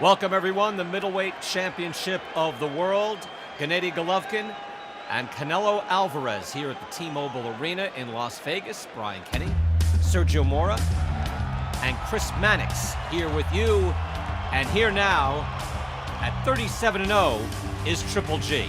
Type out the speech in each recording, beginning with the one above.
Welcome, everyone. The middleweight championship of the world. Gennadiy Golovkin and Canelo Alvarez here at the T-Mobile Arena in Las Vegas. Brian Kenny, Sergio Mora, and Chris Mannix here with you. And here now, at 37-0, is Triple G.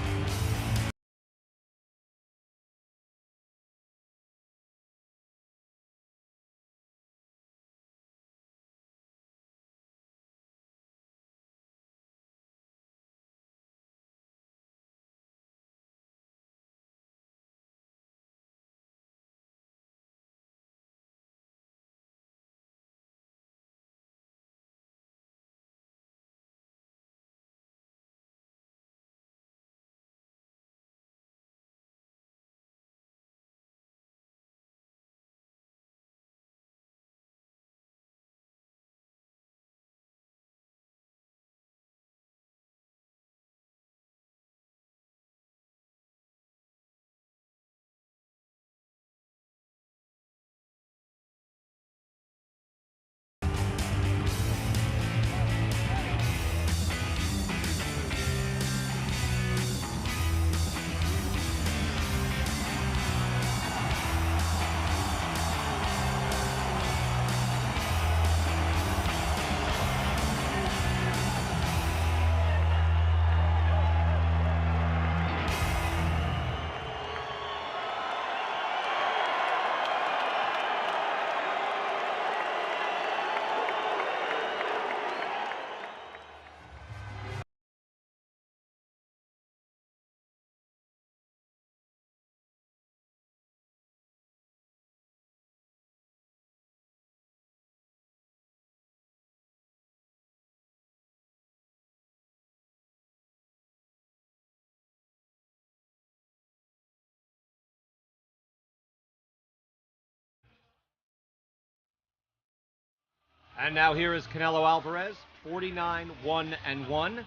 And now here is Canelo Alvarez, 49-1-1.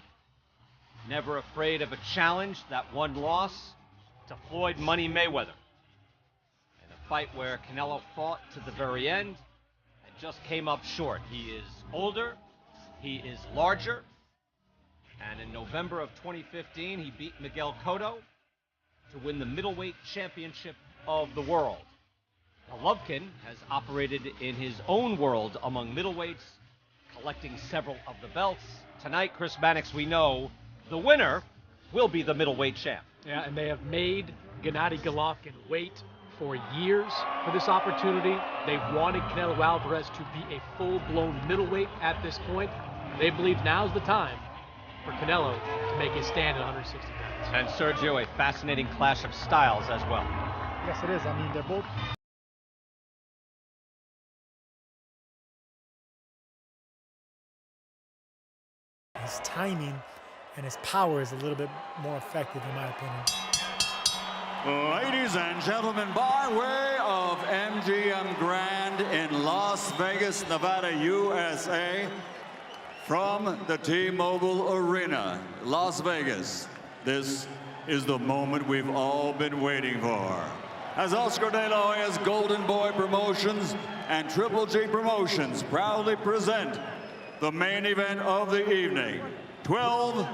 Never afraid of a challenge. That one loss to Floyd Money Mayweather. In a fight where Canelo fought to the very end and just came up short. He is older, he is larger, and in November of 2015, he beat Miguel Cotto to win the middleweight championship of the world. Golovkin has operated in his own world among middleweights, collecting several of the belts. Tonight, Chris Mannix, we know the winner will be the middleweight champ. Yeah, and they have made Gennadiy Golovkin wait for years for this opportunity. They wanted Canelo Alvarez to be a full-blown middleweight at this point. They believe now's the time for Canelo to make his stand at 160 pounds. And Sergio, a fascinating clash of styles as well. Yes, it is. I mean, they're both... His timing and his power is a little bit more effective, in my opinion. Ladies and gentlemen, by way of MGM Grand in Las Vegas, Nevada, USA, from the T-Mobile Arena, Las Vegas, this is the moment we've all been waiting for. As Oscar De La Hoya's Golden Boy Promotions and Triple G Promotions proudly present the main event of the evening. 12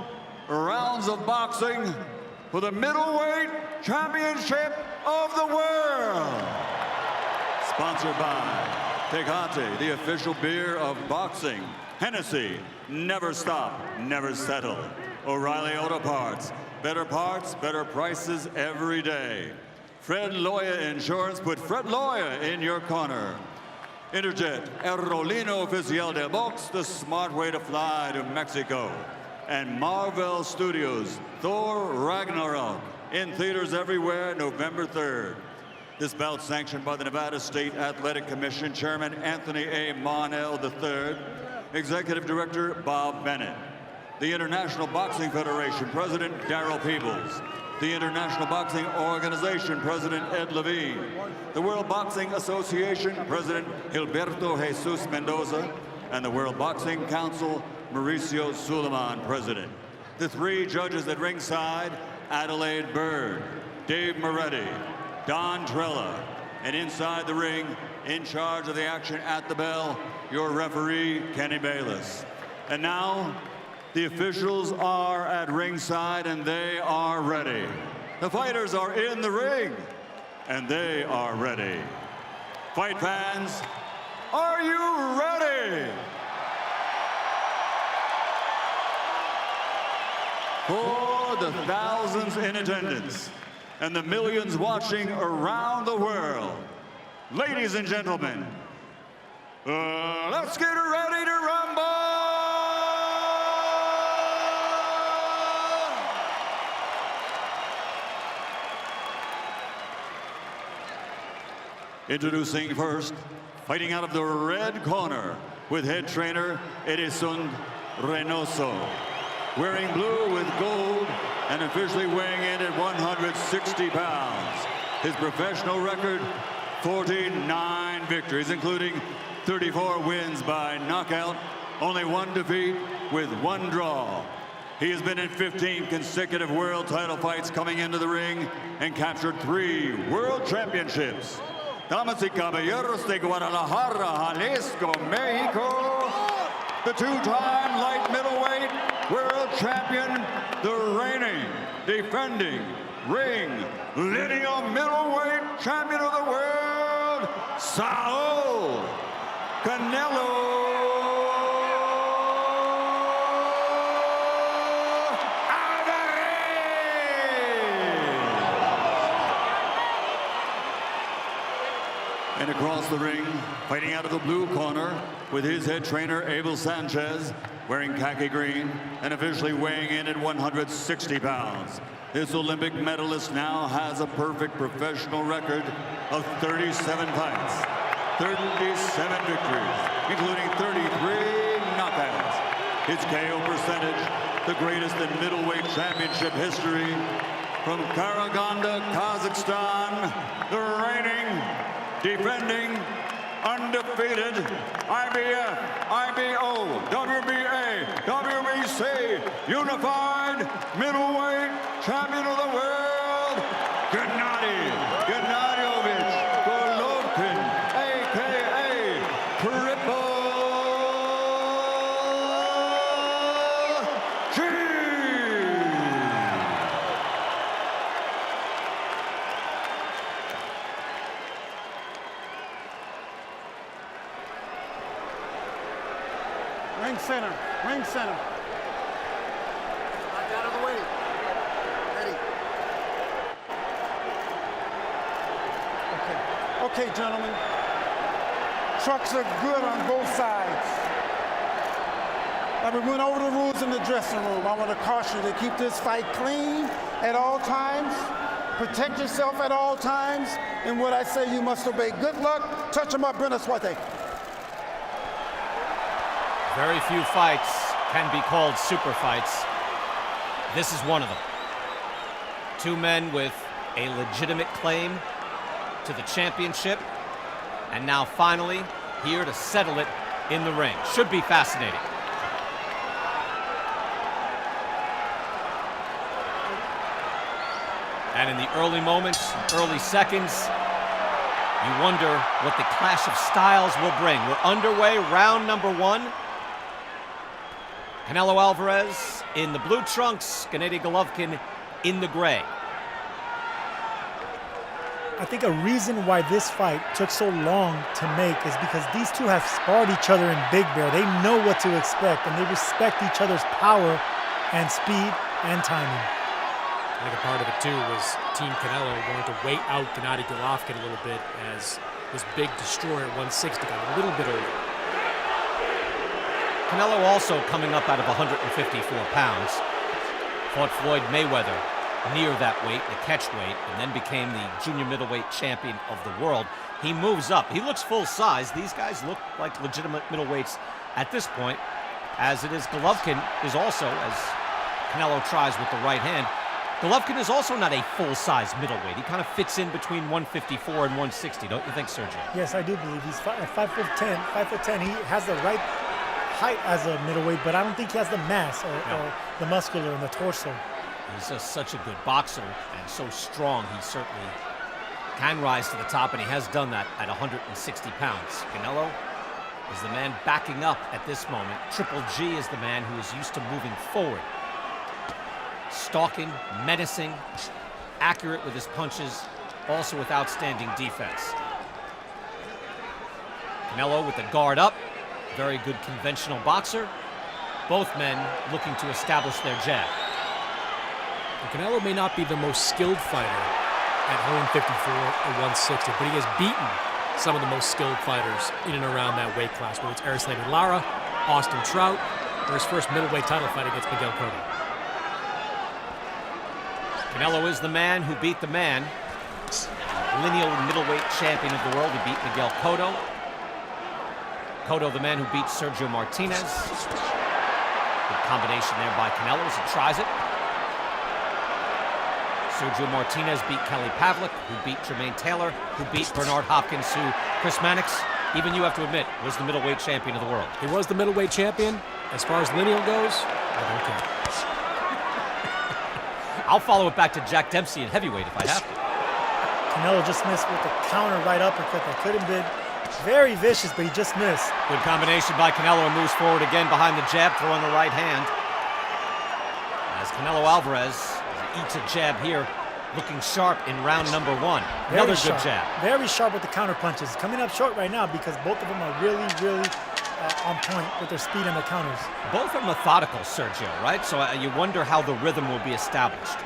rounds of boxing for the middleweight championship of the world. Sponsored by Tecate, the official beer of boxing. Hennessy, never stop, never settle. O'Reilly Auto Parts, better prices every day. Fred Loya Insurance, put Fred Loya in your corner. Interjet, Aerolino Oficial de Box, the smart way to fly to Mexico. And Marvel Studios, Thor Ragnarok, in theaters everywhere, November 3rd. This bout sanctioned by the Nevada State Athletic Commission, Chairman Anthony A. Monell III, Executive Director Bob Bennett. The International Boxing Federation, President Darryl Peebles. The International Boxing Organization, President Ed Levine. The World Boxing Association, President Gilberto Jesus Mendoza. And the World Boxing Council, Mauricio Suleiman, President. The three judges at ringside, Adelaide Bird, Dave Moretti, Don Trella, and inside the ring, in charge of the action at the bell, your referee, Kenny Bayless. And now, The officials are at ringside and they are ready. The fighters are in the ring and they are ready. Fight fans, are you ready? For the thousands in attendance and the millions watching around the world, ladies and gentlemen, let's get ready to rumble! Introducing first, fighting out of the red corner with head trainer Edison Reynoso. Wearing blue with gold and officially weighing in at 160 pounds. His professional record, 49 victories, including 34 wins by knockout, only 1 defeat with 1 draw. He has been in 15 consecutive world title fights coming into the ring and captured 3 world championships. Damas y caballeros de Guadalajara, Jalisco, Mexico, the 2-time light middleweight world champion, the reigning, defending, ring, lineal middleweight champion of the world, Saul Canelo And across the ring, fighting out of the blue corner with his head trainer, Abel Sanchez, wearing khaki green and officially weighing in at 160 pounds. This Olympic medalist now has a perfect professional record of 37 fights, 37 victories, including 33 knockouts. His KO percentage, the greatest in middleweight championship history. From Karaganda, Kazakhstan, the reigning, defending, undefeated IBF, IBO, WBA, WBC, unified middleweight champion of the world, Gennadiy Golovkin, a.k.a. Triple G. Ring center, ring center. Back out of the way. Ready. Okay, gentlemen. Trucks are good on both sides. We went over the rules in the dressing room. I want to caution you to keep this fight clean at all times. Protect yourself at all times. And what I say, you must obey. Good luck. Touch him up, Brenda Swate. Very few fights can be called super fights. This is one of them. 2 men with a legitimate claim to the championship, and now finally here to settle it in the ring. Should be fascinating. And in the early moments, early seconds, you wonder what the clash of styles will bring. We're underway, round number 1. Canelo Alvarez in the blue trunks, Gennadiy Golovkin in the gray. I think a reason why this fight took so long to make is because these two have sparred each other in Big Bear. They know what to expect, and they respect each other's power and speed and timing. I think a part of it, too, was Team Canelo wanting to wait out Gennadiy Golovkin a little bit as this big destroyer at 160 got a little bit older. Canelo also coming up out of 154 pounds. Fought Floyd Mayweather near that weight, the catch weight, and then became the junior middleweight champion of the world. He moves up. He looks full size. These guys look like legitimate middleweights at this point, as it is Golovkin is also, as Canelo tries with the right hand, Golovkin is also not a full-size middleweight. He kind of fits in between 154 and 160, don't you think, Sergio? Yes, I do believe he's 5'10". 5'10". He has the right height as a middleweight, but I don't think he has the mass or the muscular in the torso. He's just such a good boxer and so strong. He certainly can rise to the top, and he has done that at 160 pounds. Canelo is the man backing up at this moment. Triple G is the man who is used to moving forward. Stalking, menacing, accurate with his punches, also with outstanding defense. Canelo with the guard up, very good conventional boxer. Both men looking to establish their jab. And Canelo may not be the most skilled fighter at 154 or 160, but he has beaten some of the most skilled fighters in and around that weight class, whether it's Arislanda Lara, Austin Trout, or his first middleweight title fight against Miguel Cotto. Canelo is the man who beat the man. Lineal middleweight champion of the world who beat Miguel Cotto. Cotto, the man who beat Sergio Martinez. Good combination there by Canelo as he tries it. Sergio Martinez beat Kelly Pavlik, who beat Jermaine Taylor, who beat Bernard Hopkins, who Chris Mannix, even you have to admit, was the middleweight champion of the world. He was the middleweight champion. As far as lineal goes, I don't care. I'll follow it back to Jack Dempsey in heavyweight if I have to. Canelo just missed with the counter right uppercut that could have been very vicious, but he just missed. Good combination by Canelo, and moves forward again behind the jab, throwing the right hand. As Canelo Alvarez eats a jab here, looking sharp in round number 1. Another good jab. Very sharp with the counter punches. Coming up short right now because both of them are really on point with their speed and their counters. Both are methodical, Sergio, right? So you wonder how the rhythm will be established.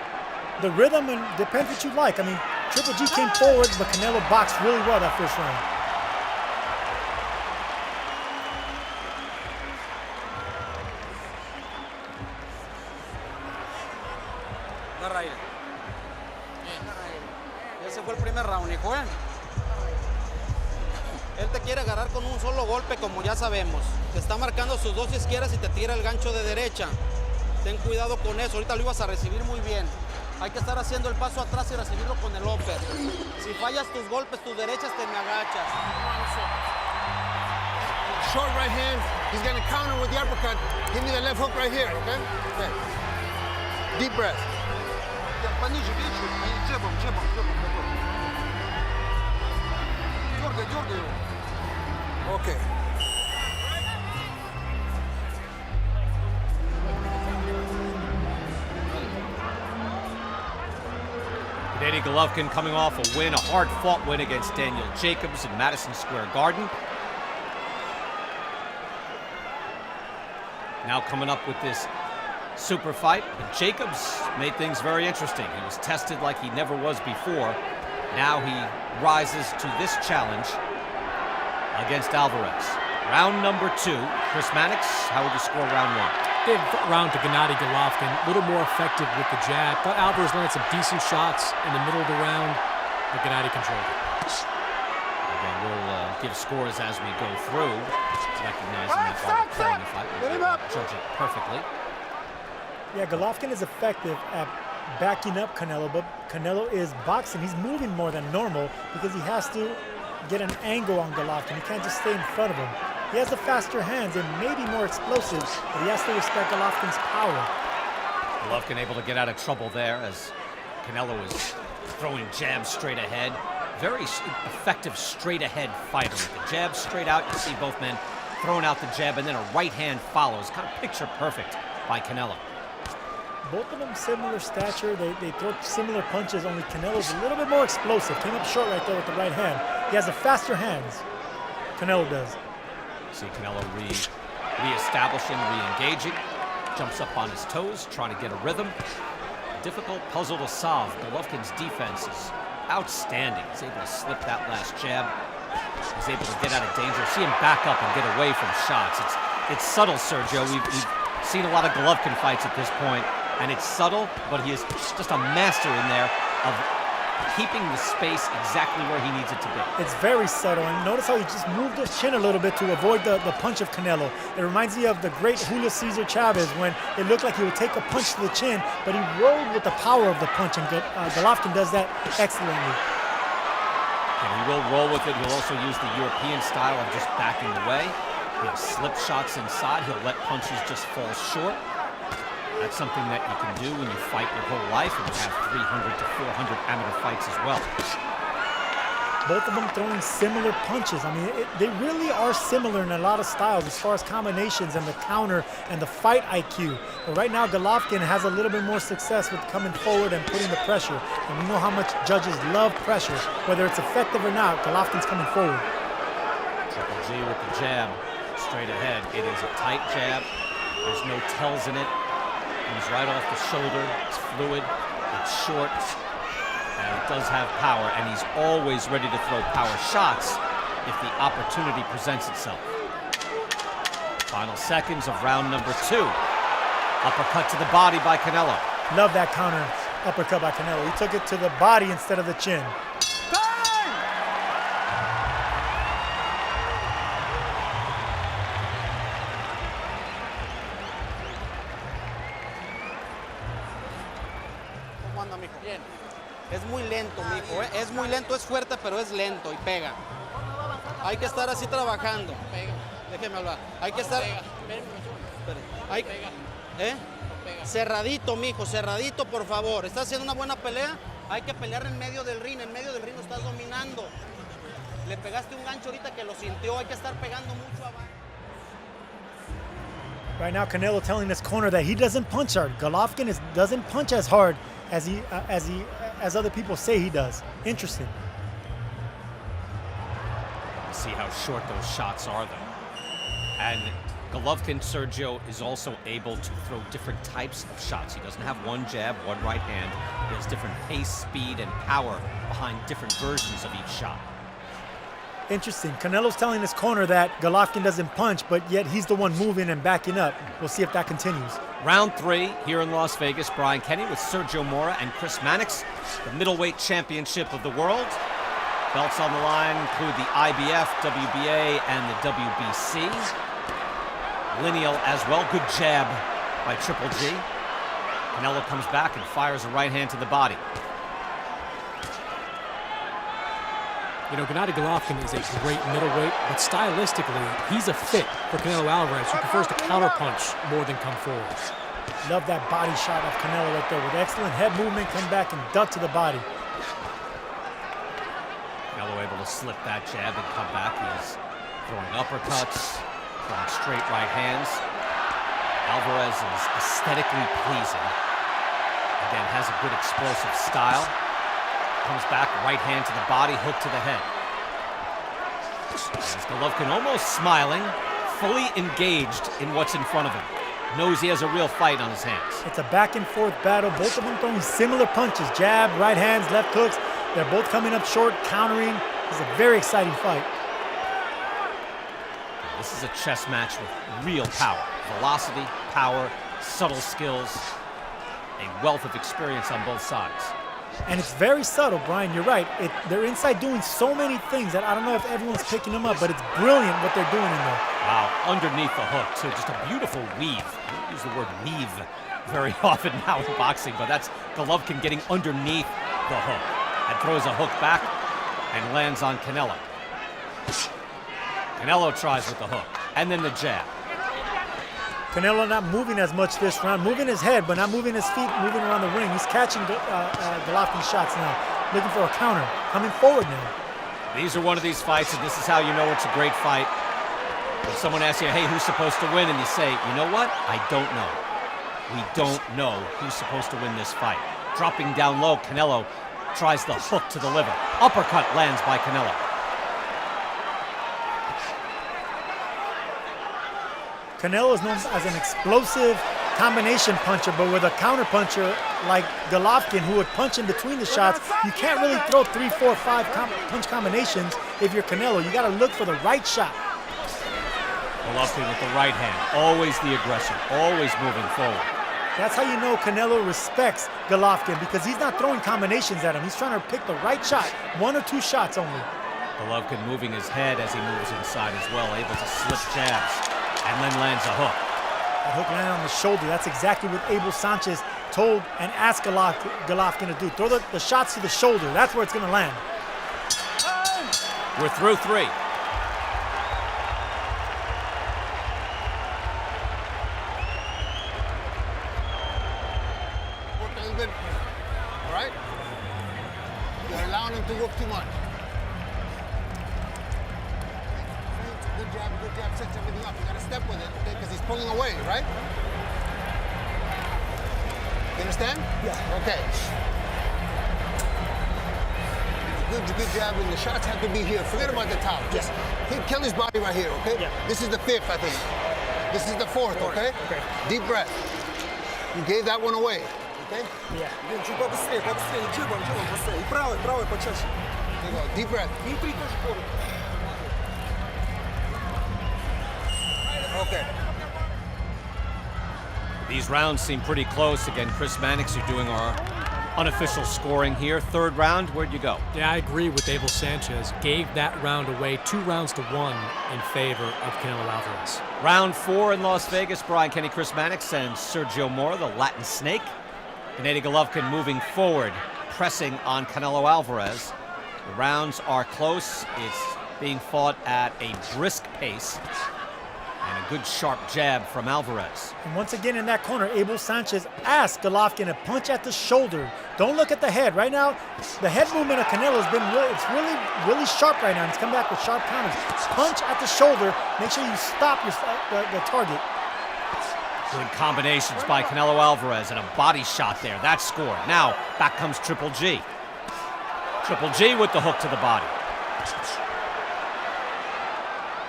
The rhythm, and depends what you like. I mean, Triple G came forward, but Canelo boxed really well that first round. Ese fue el primer round, hijo, ¿eh? Él te quiere agarrar con un solo golpe, como ya sabemos. Te está marcando sus dos izquierdas y te tira el gancho de derecha. Ten cuidado con eso. Ahorita lo ibas a recibir muy bien. Hay que estar haciendo el paso atrás y recibirlo con el upper. Si fallas tus golpes, tus derechas, te me agachas. Short right hand. He's going to counter with the uppercut. Give me the left hook right here, okay? Okay. Deep breath. Пониже, видишь? Джебом. Дергай его. Okay. Gennadiy Golovkin coming off a win, a hard-fought win against Daniel Jacobs in Madison Square Garden. Now coming up with this super fight, but Jacobs made things very interesting. He was tested like he never was before. Now he rises to this challenge against Alvarez. Round number 2. Chris Mannix, how would you score round 1? Big round to Gennadiy Golovkin, a little more effective with the jab. Thought Alvarez landed some decent shots in the middle of the round, but Gennadiy controlled it. Again, we'll give scores as we go through, recognizing that while we're playing the fight, we'll judge it perfectly. Yeah, Golovkin is effective at backing up Canelo, but Canelo is boxing. He's moving more than normal because he has to get an angle on Golovkin. He can't just stay in front of him. He has the faster hands and maybe more explosive, but he has to respect Golovkin's power. Golovkin able to get out of trouble there as Canelo is throwing jabs straight ahead. Very effective straight ahead fighter with the jab straight out. You see both men throwing out the jab and then a right hand follows. Kind of picture perfect by Canelo. Both of them similar stature. They throw similar punches, only Canelo's a little bit more explosive. Came up short right there with the right hand. He has the faster hands. Canelo does. See Canelo re-establishing, re-engaging. Jumps up on his toes, trying to get a rhythm. Difficult puzzle to solve. Golovkin's defense is outstanding. He's able to slip that last jab. He's able to get out of danger. See him back up and get away from shots. It's subtle, Sergio. We've seen a lot of Golovkin fights at this point, and it's subtle, but he is just a master in there of keeping the space exactly where he needs it to be. It's very subtle, and notice how he just moved his chin a little bit to avoid the punch of Canelo. It reminds me of the great Julio Cesar Chavez when it looked like he would take a punch to the chin, but he rode with the power of the punch, and Golovkin does that excellently. And he will roll with it. He'll also use the European style of just backing away. He'll slip shots inside. He'll let punches just fall short. That's something that you can do when you fight your whole life, and you have 300 to 400 amateur fights as well. Both of them throwing similar punches. I mean, they really are similar in a lot of styles as far as combinations and the counter and the fight IQ. But right now, Golovkin has a little bit more success with coming forward and putting the pressure. And we know how much judges love pressure. Whether it's effective or not, Golovkin's coming forward. Triple G with the jab, straight ahead. It is a tight jab. There's no tells in it. Comes right off the shoulder. It's fluid. It's short. And it does have power, and he's always ready to throw power shots if the opportunity presents itself. Final seconds of round number 2. Uppercut to the body by Canelo. Love that counter uppercut by Canelo. He took it to the body instead of the chin. Es muy lento, mijo, ¿eh? Es muy lento, es fuerte, pero es lento y pega. Hay que estar así trabajando. Déjeme hablar. Hay que estar... Cerradito, mijo, cerradito, por favor. Estás haciendo una buena pelea. Hay que pelear en medio del ring. En medio del ring lo estás dominando. Le pegaste un gancho ahorita que lo sintió. Hay que estar pegando mucho abajo. Right now, Canelo telling this corner that he doesn't punch hard. Golovkin doesn't punch as hard as other people say he does. Interesting. See how short those shots are, though. And Golovkin, Sergio, is also able to throw different types of shots. He doesn't have one jab, one right hand. He has different pace, speed, and power behind different versions of each shot. Interesting. Canelo's telling his corner that Golovkin doesn't punch, but yet he's the one moving and backing up. We'll see if that continues. Round 3 here in Las Vegas. Brian Kenny with Sergio Mora and Chris Mannix, the middleweight championship of the world. Belts on the line include the IBF, WBA, and the WBC. Lineal as well. Good jab by Triple G. Canelo comes back and fires a right hand to the body. You know, Gennadiy Golovkin is a great middleweight, but stylistically, he's a fit for Canelo Alvarez, who prefers to counterpunch more than come forward. Love that body shot of Canelo right there. With excellent head movement, come back and duck to the body. Canelo able to slip that jab and come back. He's throwing uppercuts, throwing straight right hands. Alvarez is aesthetically pleasing. Again, has a good explosive style. Comes back, right hand to the body, hook to the head. As Golovkin almost smiling, fully engaged in what's in front of him. Knows he has a real fight on his hands. It's a back and forth battle. Both of them throwing similar punches. Jab, right hands, left hooks. They're both coming up short, countering. It's a very exciting fight. This is a chess match with real power. Velocity, power, subtle skills, a wealth of experience on both sides. And it's very subtle, Brian, you're right. They're inside doing so many things that I don't know if everyone's picking them up, but it's brilliant what they're doing in there. Wow, underneath the hook, too. Just a beautiful weave. I don't use the word weave very often now in boxing, but that's Golovkin getting underneath the hook and throws a hook back and lands on Canelo. Canelo tries with the hook, and then the jab. Canelo not moving as much this round, moving his head, but not moving his feet, moving around the ring. He's catching Golovkin's shots now, looking for a counter, coming forward now. These are one of these fights, and this is how you know it's a great fight. When someone asks you, hey, who's supposed to win? And you say, you know what? I don't know. We don't know who's supposed to win this fight. Dropping down low, Canelo tries the hook to the liver. Uppercut lands by Canelo. Canelo is known as an explosive combination puncher, but with a counter puncher like Golovkin, who would punch in between the shots, you can't really throw 3, 4, 5 punch combinations if you're Canelo. You got to look for the right shot. Golovkin with the right hand, always the aggressor, always moving forward. That's how you know Canelo respects Golovkin, because he's not throwing combinations at him. He's trying to pick the right shot, 1 or 2 shots only. Golovkin moving his head as he moves inside as well, able to slip jabs. And then lands a hook. That hook landed on the shoulder. That's exactly what Abel Sanchez told and asked Golovkin to do. Throw the shots to the shoulder. That's where it's going to land. We're through 3. Work a little bit, all right? You're allowing him to work too much. good jab, sets everything up. You got to step with it, okay? Because he's pulling away, right? You understand? Yeah. Okay. Good jab, and the shots have to be here. Forget about the top. Just kill his body right here, okay? Yeah. This is the 5th, I think. This is the 4th, okay? Okay. Deep breath. You gave that one away, okay? Yeah. There you go. Deep breath. Okay. These rounds seem pretty close. Again, Chris Mannix, you're doing our unofficial scoring here. 3rd round, where'd you go? Yeah, I agree with Abel Sanchez. Gave that round away 2 rounds to 1 in favor of Canelo Alvarez. Round 4 in Las Vegas. Brian Kenny, Chris Mannix, and Sergio Mora, the Latin Snake. Gennadiy Golovkin moving forward, pressing on Canelo Alvarez. The rounds are close. It's being fought at a brisk pace. And a good sharp jab from Alvarez. And once again in that corner, Abel Sanchez asked Golovkin to punch at the shoulder. Don't look at the head. Right now, the head movement of Canelo has been really sharp right now. He's come back with sharp counters. Punch at the shoulder. Make sure you stop the target. Good combinations by Canelo Alvarez and a body shot there. That scored. Now, back comes Triple G. Triple G with the hook to the body.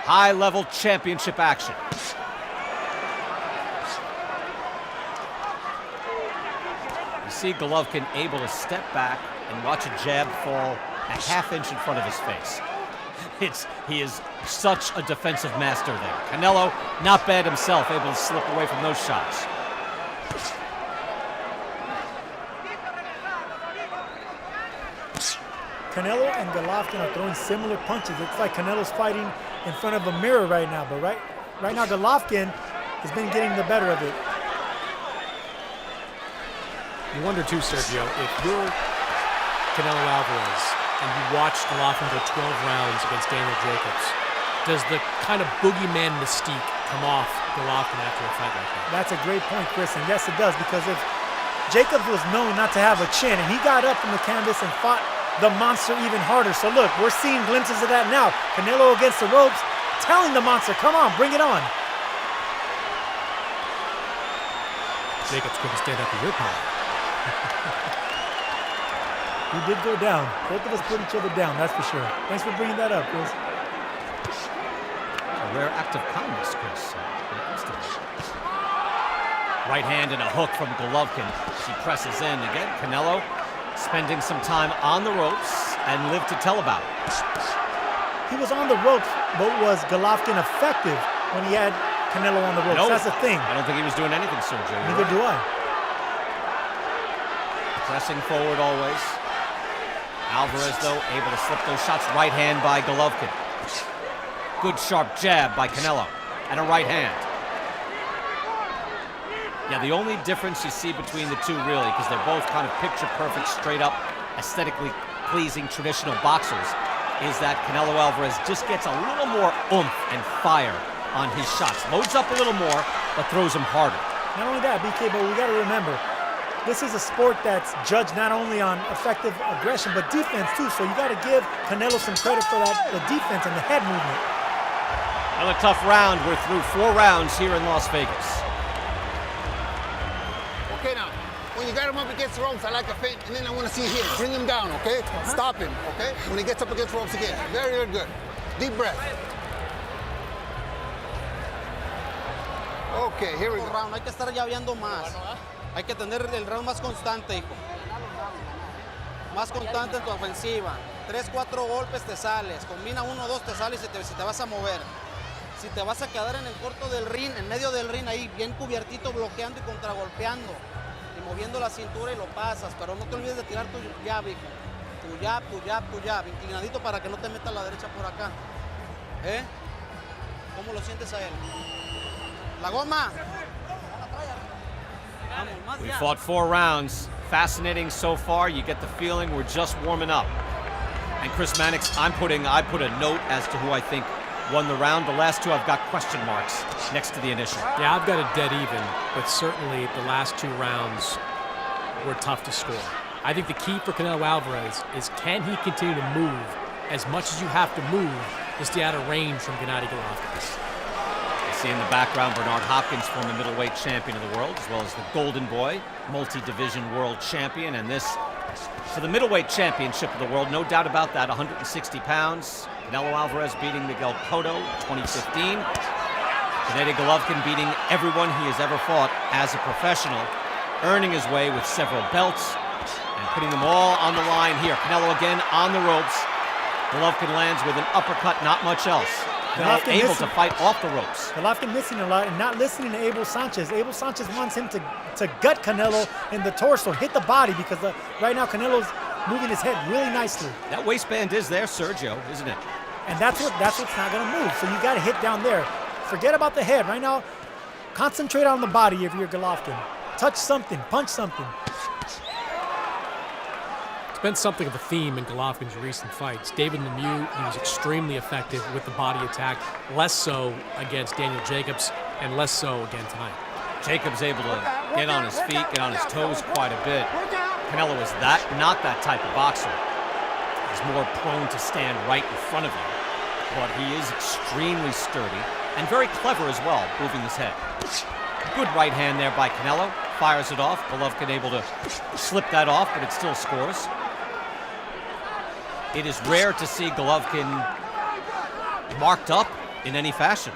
High-level championship action. You see Golovkin able to step back and watch a jab fall a half-inch in front of his face. He is such a defensive master there. Canelo, not bad himself, able to slip away from those shots. Canelo and Golovkin are throwing similar punches. It's like Canelo's fighting in front of a mirror right now, but right now Golovkin has been getting the better of it. You wonder too, Sergio, if you're Canelo Alvarez and you watch Golovkin go 12 rounds against Daniel Jacobs, does the kind of boogeyman mystique come off Golovkin after a fight like that? That's a great point, Chris, and yes it does, because if Jacobs was known not to have a chin and he got up from the canvas and fought the monster even harder. So look, we're seeing glimpses of that now. Canelo against the ropes, telling the monster, come on, bring it on. Jacobs couldn't stand up to your power. He did go down. Both of us put each other down, that's for sure. Thanks for bringing that up, Chris. A rare act of kindness, Chris. Right hand and a hook from Golovkin. She presses in again. Canelo spending some time on the ropes and lived to tell about it. He was on the ropes, but was Golovkin effective when he had Canelo on the ropes? No, that's the thing. I don't think he was doing anything, Sergio. Neither do I. Pressing forward always. Alvarez, though, able to slip those shots. Right hand by Golovkin. Good sharp jab by Canelo. And a right hand. Yeah, the only difference you see between the two, really, because they're both kind of picture-perfect, straight-up, aesthetically pleasing traditional boxers, is that Canelo Alvarez just gets a little more oomph and fire on his shots. Loads up a little more, but throws them harder. Not only that, BK, but we got to remember, this is a sport that's judged not only on effective aggression, but defense, too. So you got to give Canelo some credit for that, the defense and the head movement. Another tough round. We're through 4 rounds here in Las Vegas. Okay, now, when you got him up against the ropes, I like a feint, and then I want to see him. Bring him down, okay? Stop him, okay? When he gets up against the ropes again. Very, very good. Deep breath. Okay, here we go. Hay que estar llaveando más. Hay que tener el round más constante, hijo. Más constante en tu ofensiva. 3, 4 golpes te sales. Combina 1, 2, te sales si te vas a mover. Si te vas a quedar en el corto del ring, en medio del ring, ahí bien cubiertito, bloqueando y contragolpeando. Y moviendo la cintura y lo pasas. Pero no te olvides de tirar tu jab, hijo. Tu jab, tu jab, tu jab. Inclinadito para que no te meta la derecha por acá. ¿Eh? ¿Cómo lo sientes a él? La goma. We fought 4 rounds. Fascinating so far. You get the feeling we're just warming up. And Chris Mannix, I put a note as to who I think won the round. The last 2, I've got question marks next to the initial. Yeah, I've got a dead even, but certainly the last 2 rounds were tough to score. I think the key for Canelo Alvarez is, can he continue to move as much as you have to move to stay out of range from Gennadiy Golovkin. You see in the background Bernard Hopkins, former middleweight champion of the world, as well as the Golden Boy, multi-division world champion, and this for the middleweight championship of the world, no doubt about that, 160 pounds. Canelo Alvarez beating Miguel Cotto in 2015. Gennadiy Golovkin beating everyone he has ever fought as a professional, earning his way with several belts and putting them all on the line here. Canelo again on the ropes. Golovkin lands with an uppercut, not much else. Canelo able to fight off the ropes. Golovkin missing a lot and not listening to Abel Sanchez. Abel Sanchez wants him to gut Canelo in the torso, hit the body, because right now Canelo's moving his head really nicely. That waistband is there, Sergio, isn't it? And that's what's not going to move. So you got to hit down there. Forget about the head. Right now, concentrate on the body if you're Golovkin. Touch something, punch something. It's been something of a theme in Golovkin's recent fights. David Lemieux, he was extremely effective with the body attack, less so against Daniel Jacobs, and less so again tonight. Jacobs able to get on his feet, get on his toes quite a bit. Canelo is not that type of boxer. He's more prone to stand right in front of you, but he is extremely sturdy and very clever as well, moving his head. Good right hand there by Canelo, fires it off. Golovkin able to slip that off, but it still scores. It is rare to see Golovkin marked up in any fashion.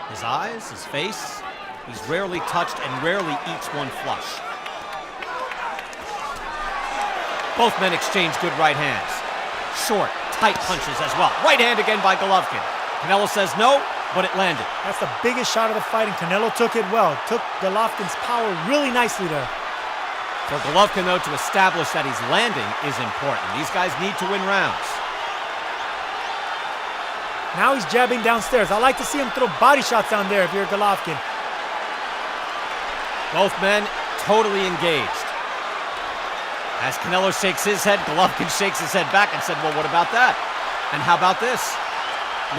His eyes, his face, he's rarely touched and rarely eats one flush. Both men exchange good right hands. Short, tight punches as well. Right hand again by Golovkin. Canelo says no, but it landed. That's the biggest shot of the fight, and Canelo took it well. Took Golovkin's power really nicely there. For Golovkin, though, to establish that he's landing is important. These guys need to win rounds. Now he's jabbing downstairs. I like to see him throw body shots down there if you're Golovkin. Both men totally engaged. As Canelo shakes his head, Golovkin shakes his head back and said, well, what about that? And how about this?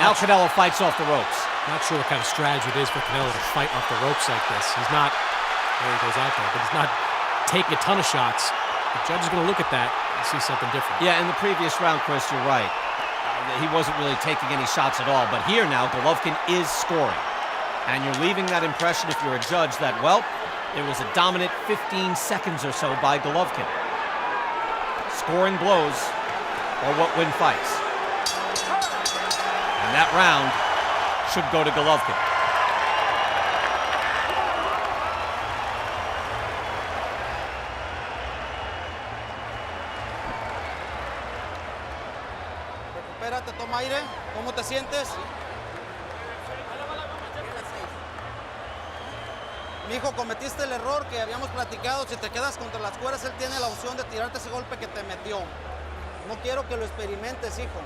Now Canelo fights off the ropes. Not sure what kind of strategy it is for Canelo to fight off the ropes like this. He's not, there he goes out there, but he's not taking a ton of shots. The judge is going to look at that and see something different. Yeah, in the previous round, Chris, you're right. He wasn't really taking any shots at all. But here now, Golovkin is scoring. And you're leaving that impression, if you're a judge, that, well, it was a dominant 15 seconds or so by Golovkin. Scoring blows are what win fights. And that round should go to Golovkin. Recupérate, toma aire. ¿Cómo te sientes? Mijo, cometiste el error que habíamos platicado. Si te quedas contra las cuerdas, él tiene la opción de tirarte ese golpe que te metió. No quiero que lo experimentes, hijo.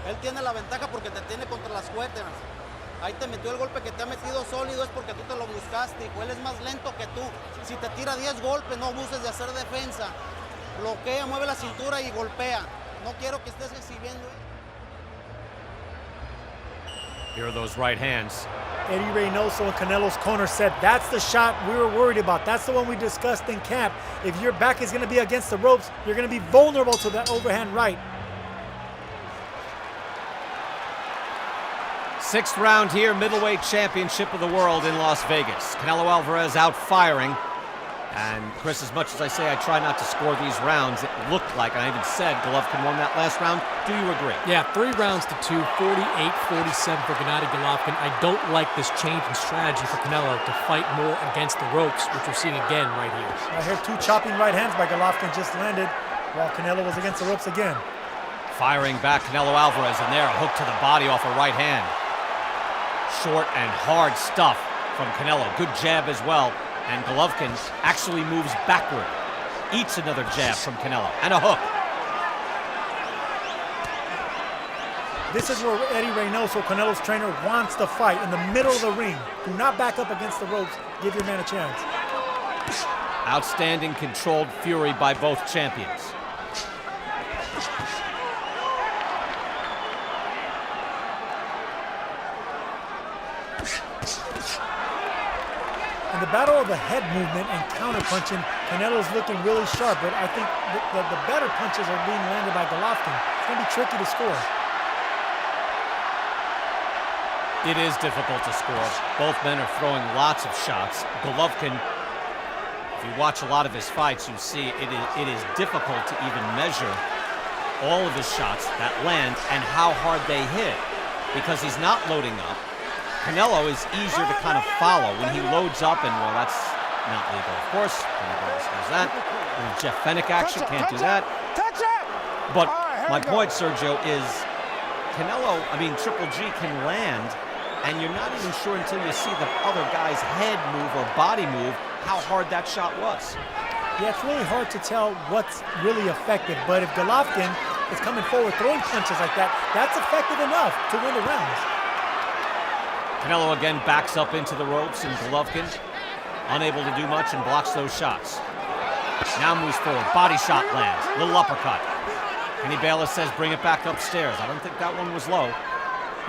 Él tiene la ventaja porque te tiene contra las cuerdas. Ahí te metió el golpe que te ha metido sólido, es porque tú te lo buscaste, hijo. Él es más lento que tú. Si te tira 10 golpes, no abuses de hacer defensa. Bloquea, mueve la cintura y golpea. No quiero que estés exhibiendo. Here are those right hands. Eddie Reynoso in Canelo's corner said, that's the shot we were worried about. That's the one we discussed in camp. If your back is going to be against the ropes, you're going to be vulnerable to that overhand right. Sixth round here, middleweight championship of the world in Las Vegas. Canelo Alvarez out firing. And Chris, as much as I say I try not to score these rounds, it looked like, and I even said Golovkin won that last round. Do you agree? Yeah, 3 rounds to 2, 48-47 for Gennadiy Golovkin. I don't like this change in strategy for Canelo to fight more against the ropes, which we're seeing again right here. I heard 2 chopping right hands by Golovkin just landed while Canelo was against the ropes again. Firing back Canelo Alvarez, and there, a hook to the body off a right hand. Short and hard stuff from Canelo. Good jab as well. And Golovkin actually moves backward. Eats another jab from Canelo. And a hook. This is where Eddie Reynoso, Canelo's trainer, wants to fight, in the middle of the ring. Do not back up against the ropes. Give your man a chance. Outstanding controlled fury by both champions. In the battle of the head movement and counter-punching, Canelo's looking really sharp, but I think the better punches are being landed by Golovkin. It's going to be tricky to score. It is difficult to score. Both men are throwing lots of shots. Golovkin, if you watch a lot of his fights, you see it is difficult to even measure all of his shots that land and how hard they hit because he's not loading up. Canelo is easier to kind of follow when he loads up, and well, that's not legal, of course. Anybody does that. Jeff Fennick action, can't do that. Touch it! But my point, Sergio, is Triple G can land, and you're not even sure until you see the other guy's head move or body move how hard that shot was. Yeah, it's really hard to tell what's really effective, but if Golovkin is coming forward throwing punches like that, that's effective enough to win the rounds. Canelo again backs up into the ropes, and Golovkin unable to do much and blocks those shots. Now moves forward, body shot lands, little uppercut. Kenny Bayless says bring it back upstairs. I don't think that one was low.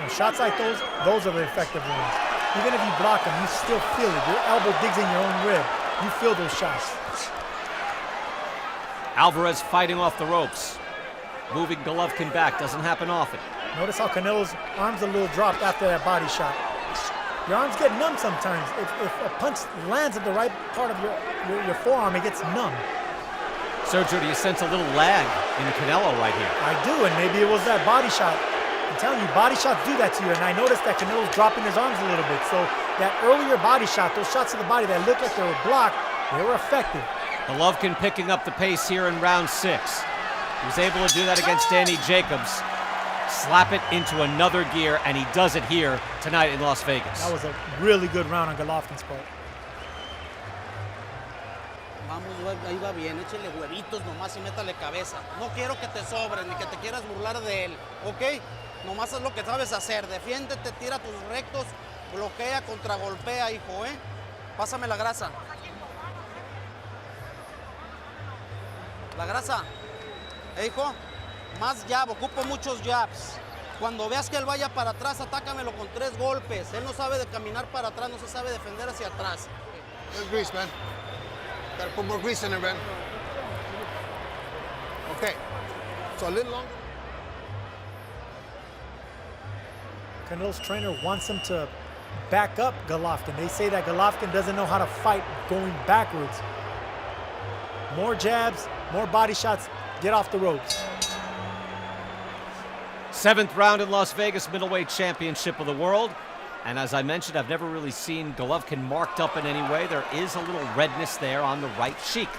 And shots like those are the effective ones. Even if you block them, you still feel it. Your elbow digs in your own rib. You feel those shots. Alvarez fighting off the ropes. Moving Golovkin back, doesn't happen often. Notice how Canelo's arms a little dropped after that body shot. Your arms get numb sometimes. If a punch lands at the right part of your forearm, it gets numb. Sergio, do you sense a little lag in Canelo right here? I do, and maybe it was that body shot. I'm telling you, body shots do that to you, and I noticed that Canelo's dropping his arms a little bit. So that earlier body shot, those shots to the body that looked like they were blocked, they were effective. Golovkin picking up the pace here in round 6. He was able to do that against Danny Jacobs. Slap it into another gear, and he does it here tonight in Las Vegas. That was a really good round on Golovkin's part. Vamos, ahí va bien, échale huevitos nomás y métale cabeza. No quiero que te sobres ni que te quieras burlar de él, ¿ok? Nomás es lo que sabes hacer. Defiéndete, tira tus rectos, bloquea, contragolpea, hijo, ¿eh? Pásame la grasa. La grasa. Hijo, más jab, ocupo muchos jabs. Cuando veas que él vaya para atrás, atácamelo con 3 golpes. Él no sabe de caminar para atrás, no se sabe defender hacia atrás. There's grease, man. Gotta put more grease in there, man. Okay. So a little longer. Canelo's trainer wants him to back up Golovkin. They say that Golovkin doesn't know how to fight going backwards. More jabs, more body shots, get off the ropes. 7th round in Las Vegas Middleweight Championship of the World. And as I mentioned, I've never really seen Golovkin marked up in any way. There is a little redness there on the right cheek.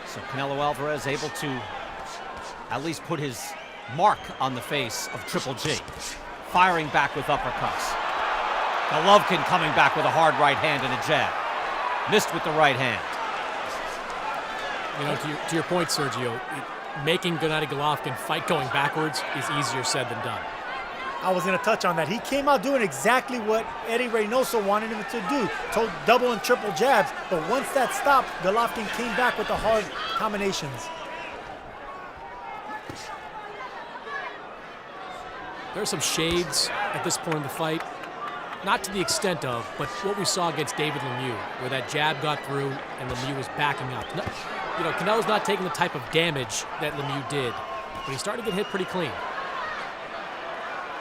So Canelo Alvarez able to at least put his mark on the face of Triple G. Firing back with uppercuts. Golovkin coming back with a hard right hand and a jab. Missed with the right hand. You know, to your point, Sergio, making Gennadiy Golovkin fight going backwards is easier said than done. I was going to touch on that. He came out doing exactly what Eddie Reynoso wanted him to do, to double and triple jabs. But once that stopped, Golovkin came back with the hard combinations. There are some shades at this point in the fight. Not to the extent of, but what we saw against David Lemieux, where that jab got through and Lemieux was backing up. No, you know, Canelo's not taking the type of damage that Lemieux did, but he started to get hit pretty clean.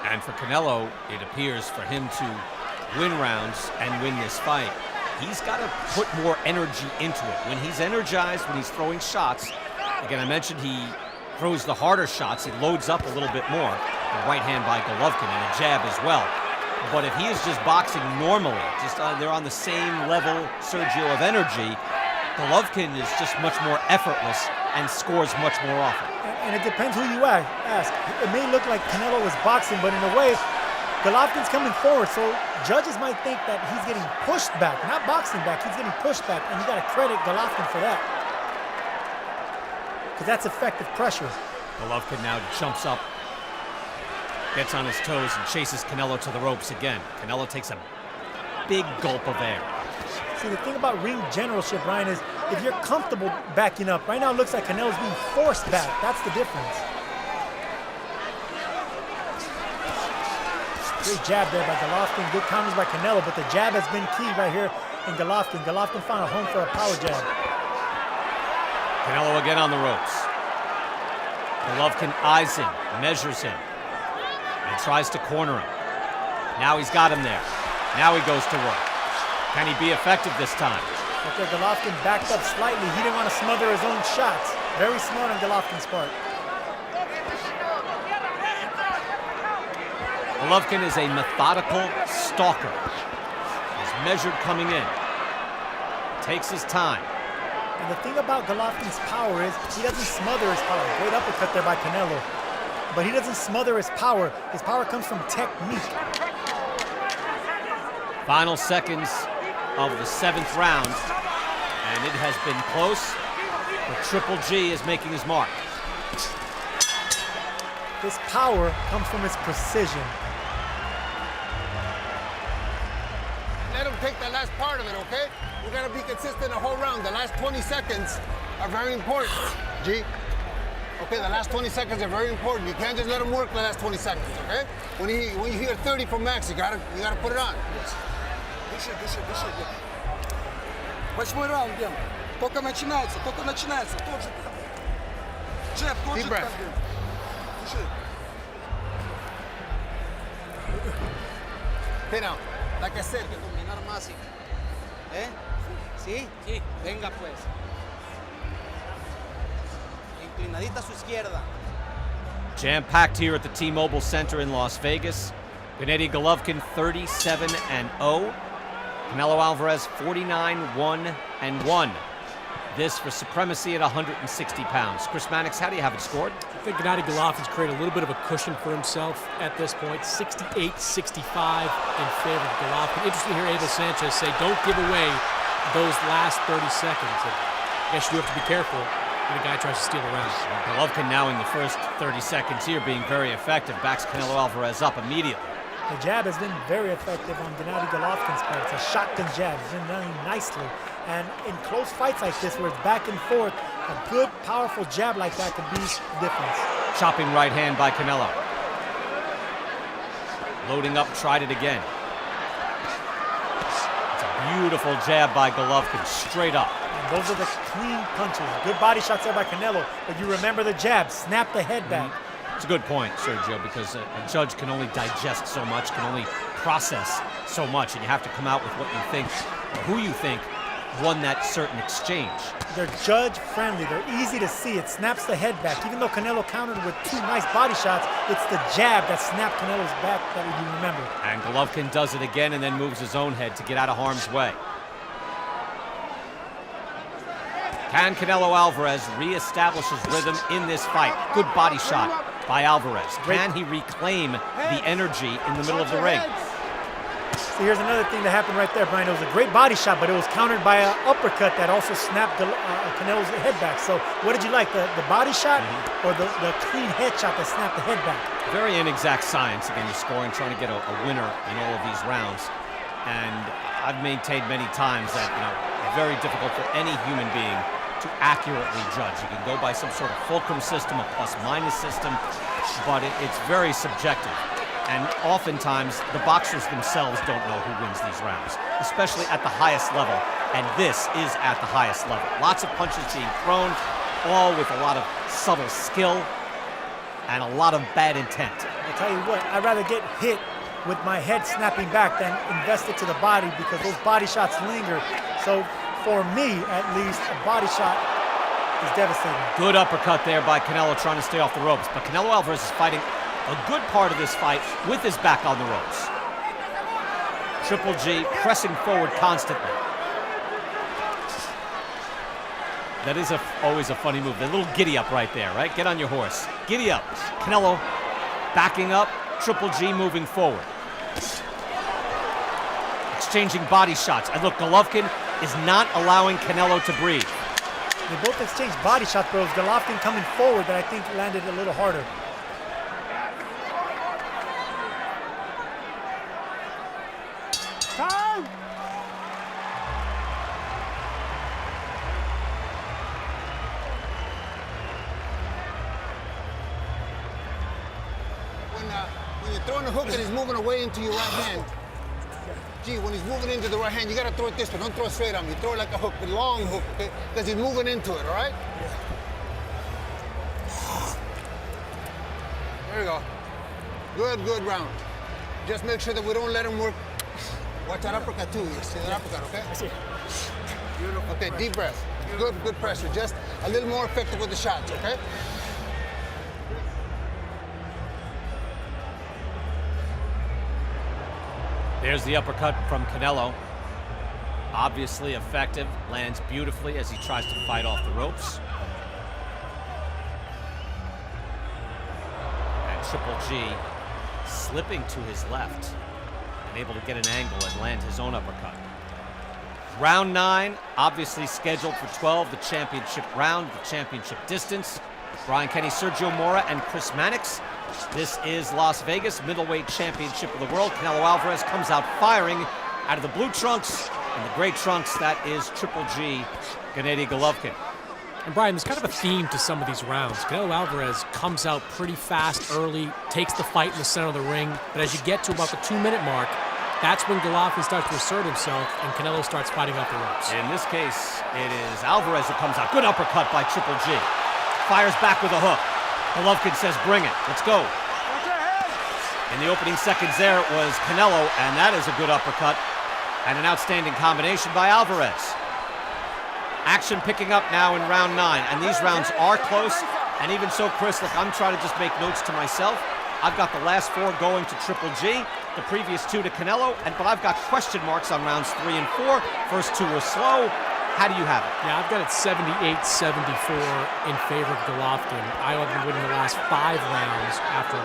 And for Canelo, it appears for him to win rounds and win this fight, he's got to put more energy into it. When he's energized, when he's throwing shots, again, I mentioned he throws the harder shots, he loads up a little bit more. The right hand by Golovkin and a jab as well. But if he is just boxing normally, just they're on the same level, Sergio, of energy, Golovkin is just much more effortless and scores much more often. And it depends who you ask. It may look like Canelo is boxing, but in a way, Golovkin's coming forward, so judges might think that he's getting pushed back, not boxing back, he's getting pushed back, and you got to credit Golovkin for that. Because that's effective pressure. Golovkin now jumps up, gets on his toes, and chases Canelo to the ropes again. Canelo takes a big gulp of air. See, the thing about ring generalship, Ryan, is if you're comfortable backing up, right now it looks like Canelo's being forced back. That's the difference. Great jab there by Golovkin. Good counters by Canelo, but the jab has been key right here in Golovkin. Golovkin found a home for a power jab. Canelo again on the ropes. Golovkin eyes him, measures him, and tries to corner him. Now he's got him there. Now he goes to work. Can he be effective this time? Okay, Golovkin backed up slightly. He didn't want to smother his own shots. Very smart on Golovkin's part. Golovkin is a methodical stalker. He's measured coming in. Takes his time. And the thing about Golovkin's power is he doesn't smother his power. Great uppercut there by Canelo. But he doesn't smother his power. His power comes from technique. Final seconds of the 7th round. And it has been close. But Triple G is making his mark. His power comes from his precision. Let him take the last part of it, okay? We gotta be consistent the whole round. The last 20 seconds are very important, G. Okay, the last 20 seconds are very important. You can't just let him work the last 20 seconds, okay? When you hear 30 from Max, you gotta put it on. Дыши. Восьмой раунд, Дем. Только начинается. Тот же джеб, тот же джеб. Дыши. Okay, now, like I said, Dominar más. ¿Eh? ¿Sí? Sí. Venga pues. Inclinadita a su izquierda. Jam-packed here at the T-Mobile Center in Las Vegas. Gennadiy Golovkin 37-0. Canelo Alvarez 49-1-1. This for supremacy at 160 pounds. Chris Mannix, how do you have it scored? I think Gennadiy Golovkin's created a little bit of a cushion for himself at this point. 68-65 in favor of Golovkin. Interesting to hear Abel Sanchez say, don't give away those last 30 seconds. And I guess you do have to be careful when a guy tries to steal a round. Golovkin now in the first 30 seconds here being very effective. Backs Canelo Alvarez up immediately. The jab has been very effective on Gennadiy Golovkin's part. It's a shotgun jab. It's been running nicely. And in close fights like this, where it's back and forth, a good, powerful jab like that could be the difference. Chopping right hand by Canelo. Loading up, tried it again. It's a beautiful jab by Golovkin, straight up. And those are the clean punches. Good body shots there by Canelo, but you remember the jab. Snap the head back. It's a good point, Sergio, because a judge can only digest so much, can only process so much, and you have to come out with what you think, or who you think won that certain exchange. They're judge-friendly. They're easy to see. It snaps the head back. Even though Canelo countered with 2 nice body shots, it's the jab that snapped Canelo's back that you remember. And Golovkin does it again and then moves his own head to get out of harm's way. Can Canelo Alvarez reestablish his rhythm in this fight? Good body shot by Alvarez. Can he reclaim the energy in the middle of the ring? See, here's another thing that happened right there, Brian. It was a great body shot, but it was countered by an uppercut that also snapped Canelo's head back. So what did you like, the body shot or the clean head shot that snapped the head back? Very inexact science. Again, you're scoring, trying to get a winner in all of these rounds. And I've maintained many times that, very difficult for any human being to accurately judge. You can go by some sort of fulcrum system, a plus-minus system, but it's very subjective. And oftentimes, the boxers themselves don't know who wins these rounds, especially at the highest level. And this is at the highest level. Lots of punches being thrown, all with a lot of subtle skill and a lot of bad intent. I tell you what, I'd rather get hit with my head snapping back than invest it to the body, because those body shots linger. So for me, at least, a body shot is devastating. Good uppercut there by Canelo, trying to stay off the ropes. But Canelo Alvarez is fighting a good part of this fight with his back on the ropes. Triple G pressing forward constantly. That is always a funny move. The little giddy up right there, right? Get on your horse. Giddy up. Canelo backing up. Triple G moving forward. Exchanging body shots. And look, Golovkin is not allowing Canelo to breathe. They both exchanged body shots, but it was Golovkin coming forward that I think landed a little harder. Time! When you're throwing a hook and he's moving away into your right hand, when he's moving into the right hand, you gotta throw it this way. Don't throw it straight on me. Throw it like a hook, a long hook, okay? Because he's moving into it, all right? There you go. Good, good round. Just make sure that we don't let him work. Watch that uppercut too. You see that uppercut, okay? I see. Beautiful. Okay, deep breath. Good, good pressure. Just a little more effective with the shots, okay? There's the uppercut from Canelo. Obviously effective, lands beautifully as he tries to fight off the ropes. And Triple G slipping to his left and able to get an angle and land his own uppercut. Round 9, obviously scheduled for 12, the championship round, the championship distance. Brian Kenny, Sergio Mora, and Chris Mannix. This is Las Vegas, middleweight championship of the world. Canelo Alvarez comes out firing out of the blue trunks. In the gray trunks, that is Triple G, Gennadiy Golovkin. And Brian, there's kind of a theme to some of these rounds. Canelo Alvarez comes out pretty fast early, takes the fight in the center of the ring, but as you get to about the 2-minute mark, that's when Golovkin starts to assert himself and Canelo starts fighting off the ropes. In this case, it is Alvarez who comes out. Good uppercut by Triple G. Fires back with a hook. Golovkin says, bring it, let's go. In the opening seconds there, it was Canelo, and that is a good uppercut and an outstanding combination by Alvarez. Action picking up now in round 9, and these rounds are close, and even so, Chris, look, I'm trying to just make notes to myself. I've got the last 4 going to Triple G, the previous 2 to Canelo, but I've got question marks on rounds 3 and 4. First 2 were slow. How do you have it? Yeah, I've got it 78-74 in favor of Golovkin. I have been winning the last 5 rounds after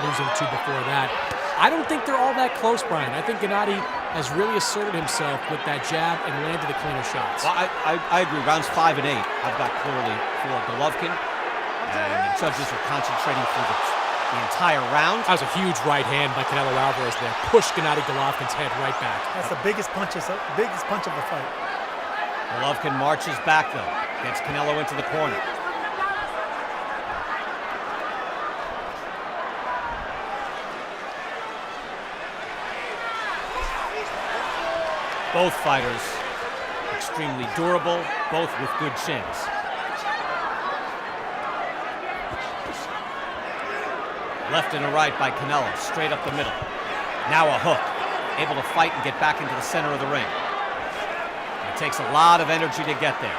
losing 2 before that. I don't think they're all that close, Brian. I think Gennadiy has really asserted himself with that jab and landed the cleaner shots. Well, I agree. Rounds 5 and 8, I've got clearly for Golovkin, and the judges are concentrating through the entire round. That was a huge right hand by Canelo Alvarez there. Pushed Gennadiy Golovkin's head right back. That's the biggest punch of the fight. Golovkin marches back, though. Gets Canelo into the corner. Both fighters extremely durable, both with good chins. Left and a right by Canelo, straight up the middle. Now a hook, able to fight and get back into the center of the ring. It takes a lot of energy to get there.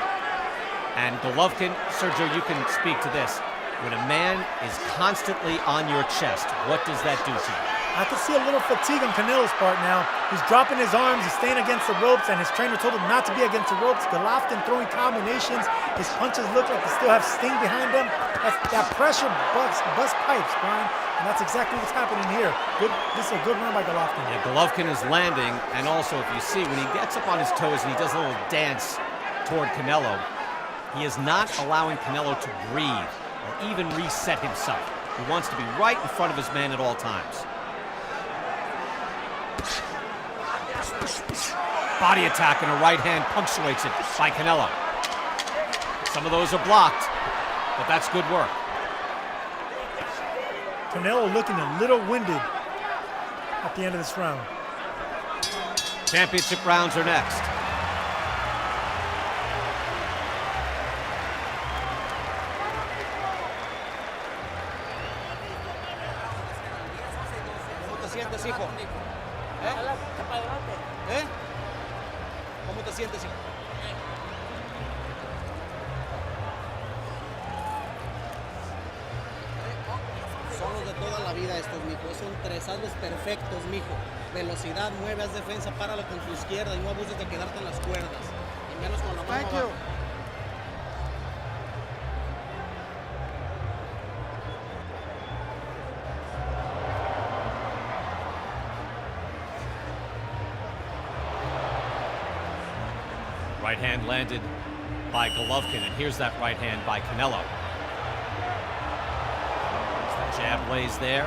And Golovkin, Sergio, you can speak to this. When a man is constantly on your chest, what does that do to you? I can see a little fatigue on Canelo's part now. He's dropping his arms, he's staying against the ropes, and his trainer told him not to be against the ropes. Golovkin throwing combinations. His punches look like they still have sting behind them. That pressure bust pipes, Brian. And that's exactly what's happening here. This is a good run by Golovkin. Yeah, Golovkin is landing, and also if you see, when he gets up on his toes and he does a little dance toward Canelo, he is not allowing Canelo to breathe or even reset himself. He wants to be right in front of his man at all times. Body attack and a right hand punctuates it by Canelo. Some of those are blocked, but that's good work. Canelo looking a little winded at the end of this round. Championship rounds are next. ¿Cómo te sientes, hijo? ¿Cómo te sientes, hijo? Son los de toda la vida estos, mijo. Son trezazos perfectos, mijo. Velocidad, mueve, haz defensa, páralo con tu izquierda y no abuses de quedarte en las cuerdas. Y menos con la mano abajo. Right hand landed by Golovkin, and here's that right hand by Canelo. As the jab lays there.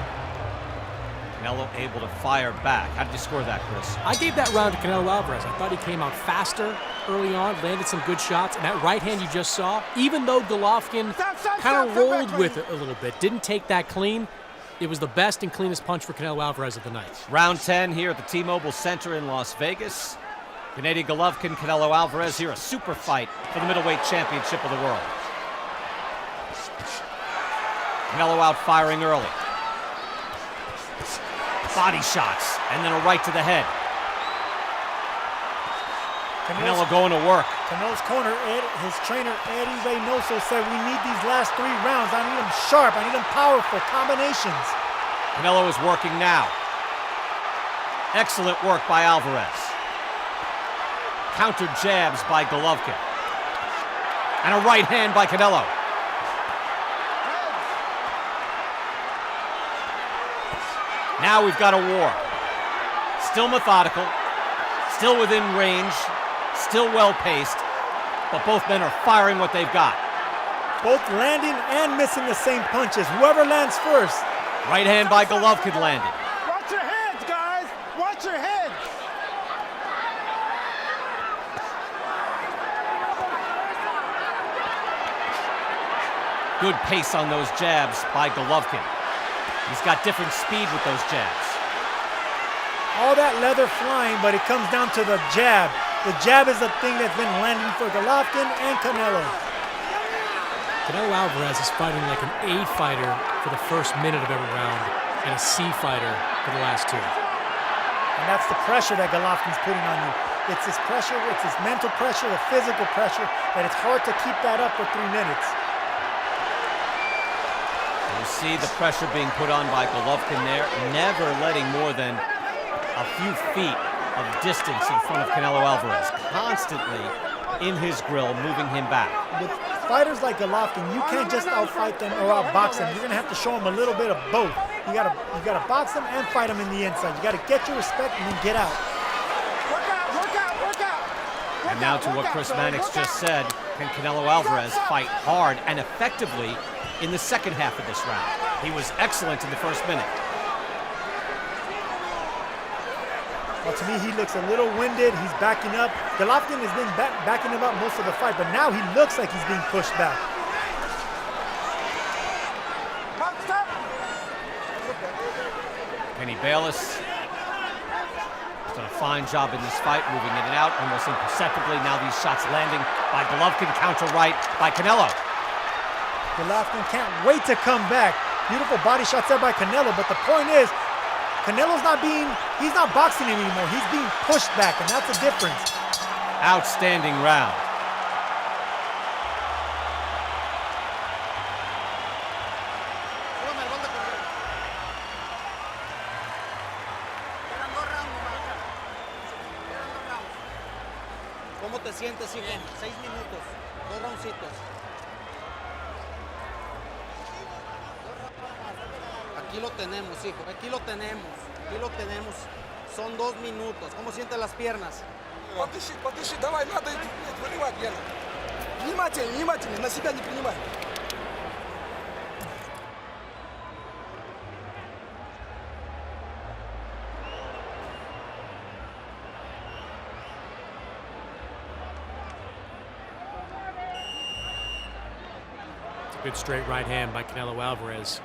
Canelo able to fire back. How did you score that, Chris? I gave that round to Canelo Alvarez. I thought he came out faster early on, landed some good shots, and that right hand you just saw, even though Golovkin kind of rolled with it a little bit, didn't take that clean, it was the best and cleanest punch for Canelo Alvarez of the night. Round 10 here at the T-Mobile Center in Las Vegas. Gennadiy Golovkin, Canelo Alvarez here, a super fight for the middleweight championship of the world. Canelo out firing early. Body shots, and then a right to the head. Canelo going to work. Canelo's corner, his trainer, Eddie Reynoso, said we need these last 3 rounds. I need them sharp. I need them powerful combinations. Canelo is working now. Excellent work by Alvarez. Countered jabs by Golovkin. And a right hand by Canelo. Now we've got a war. Still methodical, still within range, still well-paced, but both men are firing what they've got. Both landing and missing the same punches. Whoever lands first. Right hand by Golovkin landed. Watch your heads, guys. Watch your heads. Good pace on those jabs by Golovkin. He's got different speed with those jabs. All that leather flying, but it comes down to the jab. The jab is the thing that's been landing for Golovkin and Canelo. Canelo Alvarez is fighting like an A fighter for the first minute of every round and a C fighter for the last 2. And that's the pressure that Golovkin's putting on you. It's his pressure, it's his mental pressure, the physical pressure, and it's hard to keep that up for 3 minutes. You see the pressure being put on by Golovkin there, never letting more than a few feet of distance in front of Canelo Alvarez, constantly in his grill, moving him back. With fighters like Golovkin, you can't just outfight them or outbox them. You're gonna have to show them a little bit of both. You gotta box them and fight them in the inside. You gotta get your respect and then get out. Work out, work out, work out. And now to what Chris Mannix just said, can Canelo Alvarez fight hard and effectively in the second half of this round? He was excellent in the first minute. Well, to me, he looks a little winded. He's backing up. Golovkin has been backing him up most of the fight, but now he looks like he's being pushed back. Kenny Bayless has done a fine job in this fight, moving in and out almost imperceptibly. Now these shots landing by Golovkin, counter right by Canelo. Golovkin can't wait to come back. Beautiful body shots there by Canelo, but the point is, Canelo's he's not boxing anymore. He's being pushed back, and that's the difference. Outstanding round. ¿Cómo te sientes, hijo? 6 minutos, 2 roundcitos. Aquí lo tenemos, hijo, aquí lo tenemos, aquí lo tenemos. Son 2 minutos. ¿Cómo sientes las piernas? Подыши, давай, надо выливать, Гена. Внимательно, внимательно, на себя не принимай. Good straight right hand by Canelo Alvarez.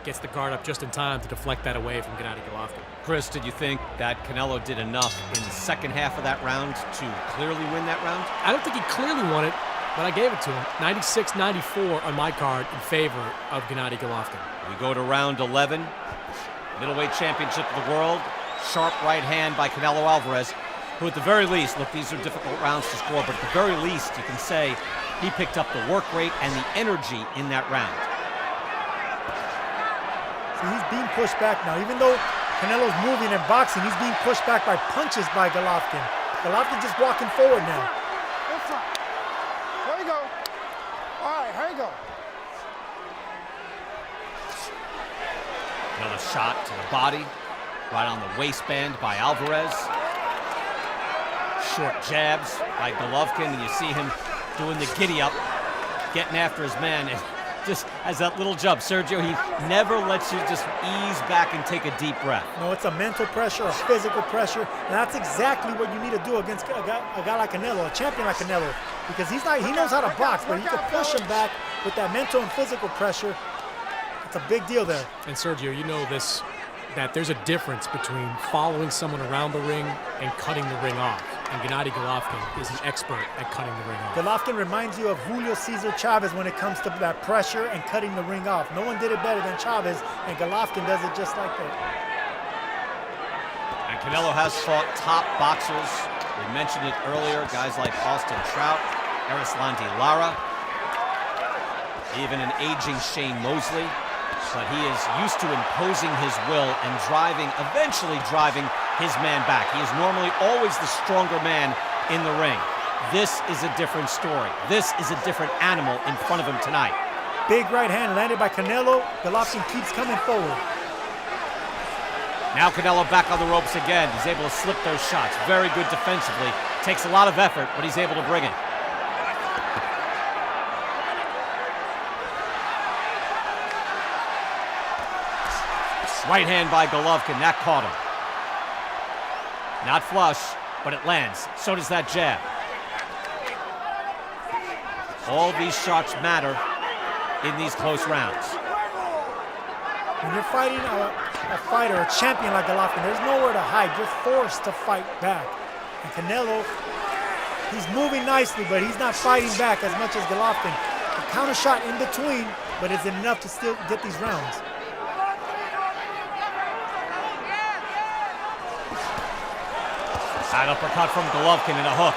Gets the guard up just in time to deflect that away from Gennadiy Golovkin. Chris, did you think that Canelo did enough in the second half of that round to clearly win that round? I don't think he clearly won it, but I gave it to him. 96-94 on my card in favor of Gennadiy Golovkin. We go to round 11. Middleweight championship of the world. Sharp right hand by Canelo Alvarez, who at the very least, look, these are difficult rounds to score, but at the very least, you can say he picked up the work rate and the energy in that round. So he's being pushed back now. Even though Canelo's moving and boxing, he's being pushed back by punches by Golovkin. Golovkin just walking forward now. There you go. All right, here you go. Another shot to the body, right on the waistband by Alvarez. Short jabs by Golovkin, and you see him doing the giddy up, getting after his man. And just as that little jump, Sergio, he never lets you just ease back and take a deep breath. No, it's a mental pressure, a physical pressure, and that's exactly what you need to do against a guy like Canelo, a champion like Canelo, because he knows how to box, but he can push him back with that mental and physical pressure. It's a big deal there. And Sergio, you know this, that there's a difference between following someone around the ring and cutting the ring off. And Gennadiy Golovkin is an expert at cutting the ring off. Golovkin reminds you of Julio Cesar Chavez when it comes to that pressure and cutting the ring off. No one did it better than Chavez, and Golovkin does it just like that. Canelo has fought top boxers. We mentioned it earlier, guys like Austin Trout, Erislandy Lara, even an aging Shane Mosley. But he is used to imposing his will and eventually driving his man back. He is normally always the stronger man in the ring. This is a different story. This is a different animal in front of him tonight. Big right hand landed by Canelo. Golovkin keeps coming forward. Now Canelo back on the ropes again. He's able to slip those shots. Very good defensively. Takes a lot of effort, but he's able to bring it. Right hand by Golovkin. That caught him. Not flush, but it lands. So does that jab. All these shots matter in these close rounds. When you're fighting a fighter, a champion like Golovkin, there's nowhere to hide. You're forced to fight back. And Canelo, he's moving nicely, but he's not fighting back as much as Golovkin. A counter shot in between, but it's enough to still get these rounds. Side uppercut from Golovkin and a hook.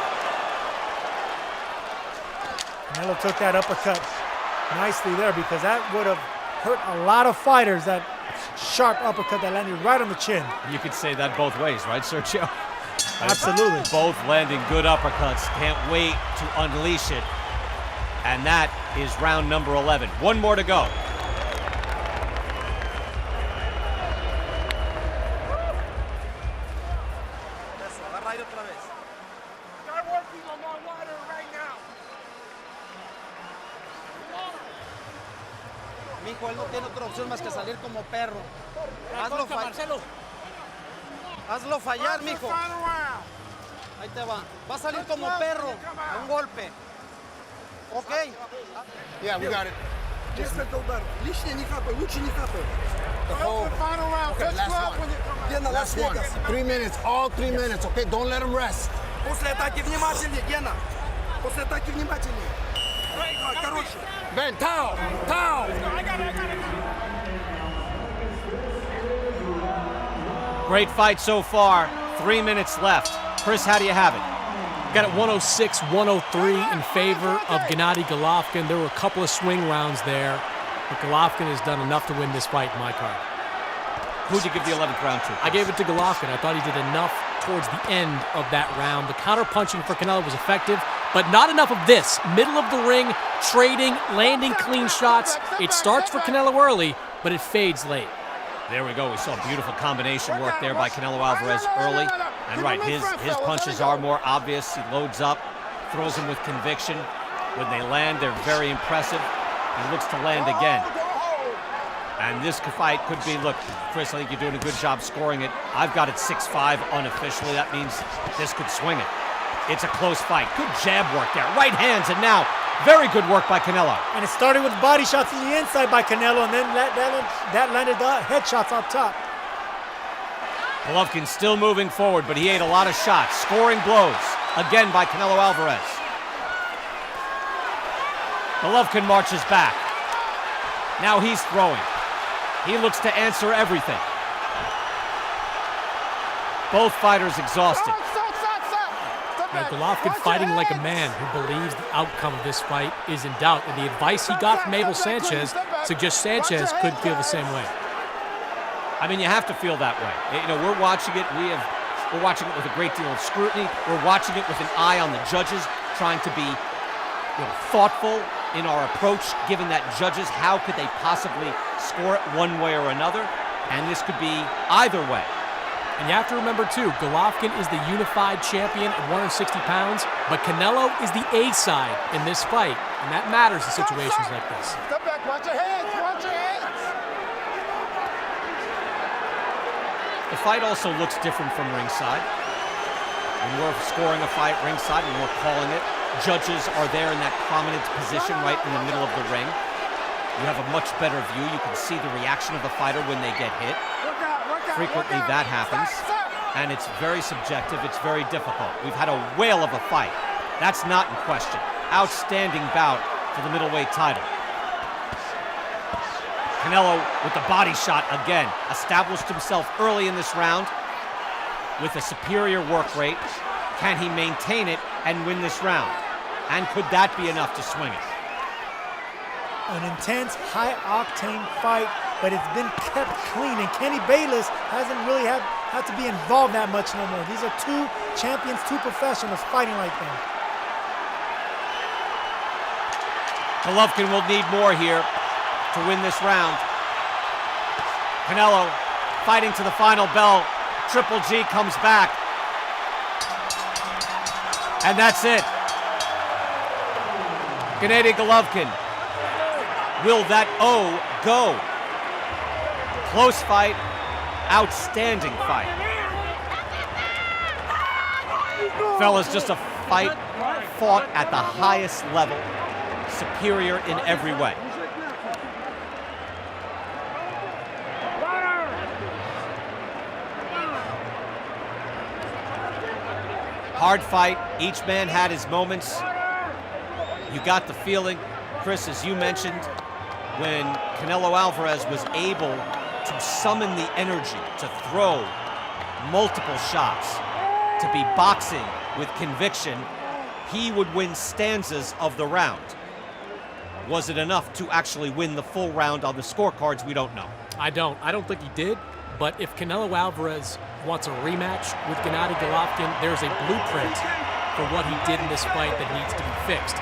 Canelo took that uppercut nicely there because that would have hurt a lot of fighters, that sharp uppercut that landed right on the chin. You could say that both ways, right, Sergio? Absolutely. Both landing good uppercuts. Can't wait to unleash it. And that is round number 11. One more to go. Mijo, él no tiene otra opción más que salir como perro. Hazlo fallar. Hazlo fallar, mijo. Ahí te va. Va a salir como perro. Un golpe. Ok. Yeah, we got it. Несколько ударов. Лишнее не хапай, лучше не хапай. The whole. Okay, last one. Гена, Last one. 3 minutes, all 3 minutes, okay? Don't let him rest. После атаки внимательнее, Гена. После атаки внимательнее. Короче. Ben, towel, towel. Great fight so far. 3 minutes left. Chris, how do you have it? Got it 106-103 in favor of Gennadiy Golovkin. There were a couple of swing rounds there, but Golovkin has done enough to win this fight in my card. Who'd you give the 11th round to, Chris? I gave it to Golovkin. I thought he did enough towards the end of that round. The counter-punching for Canelo was effective, but not enough of this. Middle of the ring, trading, landing clean shots. It starts for Canelo early, but it fades late. There we go. We saw beautiful combination work there by Canelo Alvarez early. And right, his punches are more obvious. He loads up, throws them with conviction. When they land, they're very impressive. He looks to land again. And this fight could be, look, Chris, I think you're doing a good job scoring it. I've got it 6-5 unofficially. That means this could swing it. It's a close fight. Good jab work there. Right hands, and now very good work by Canelo. And it started with body shots in the inside by Canelo, and then that landed the headshots up top. Golovkin still moving forward, but he ate a lot of shots. Scoring blows, again by Canelo Alvarez. Golovkin marches back. Now he's throwing. He looks to answer everything. Both fighters exhausted. Now, Golovkin fighting like a man who believes the outcome of this fight is in doubt, and the advice he got from Abel Sanchez suggests Sanchez could feel the same way. I mean, you have to feel that way. You know, we're watching it. We're watching it with a great deal of scrutiny. We're watching it with an eye on the judges, trying to be, thoughtful in our approach, given that judges, how could they possibly score it one way or another? And this could be either way. And you have to remember, too, Golovkin is the unified champion at 160 pounds, but Canelo is the A side in this fight, and that matters in situations like this. Step back, watch your hands, watch your hands. The fight also looks different from ringside. When we're scoring a fight ringside, when we're calling it, judges are there in that prominent position right in the middle of the ring. You have a much better view. You can see the reaction of the fighter when they get hit. Frequently that happens, and it's very subjective, it's very difficult. We've had a whale of a fight. That's not in question. Outstanding bout for the middleweight title. Canelo with the body shot again. Established himself early in this round. with a superior work rate. Can he maintain it and win this round? And could that be enough to swing it? An intense, high-octane fight, but it's been kept clean, and Kenny Bayless hasn't really had to be involved that much no more. These are two champions, two professionals fighting like that. Golovkin will need more here to win this round. Canelo fighting to the final bell. Triple G comes back. And that's it. Gennadiy Golovkin. Will that O go? Close fight, outstanding fight. Fellas, just a fight fought at the highest level, superior in every way. Hard fight, each man had his moments. You got the feeling, Chris, as you mentioned, when Canelo Alvarez was able to summon the energy to throw multiple shots, to be boxing with conviction, he would win stanzas of the round. Was it enough to actually win the full round on the scorecards? We don't know. I don't think he did, but if Canelo Alvarez wants a rematch with Gennadiy Golovkin, there's a blueprint for what he did in this fight that needs to be fixed.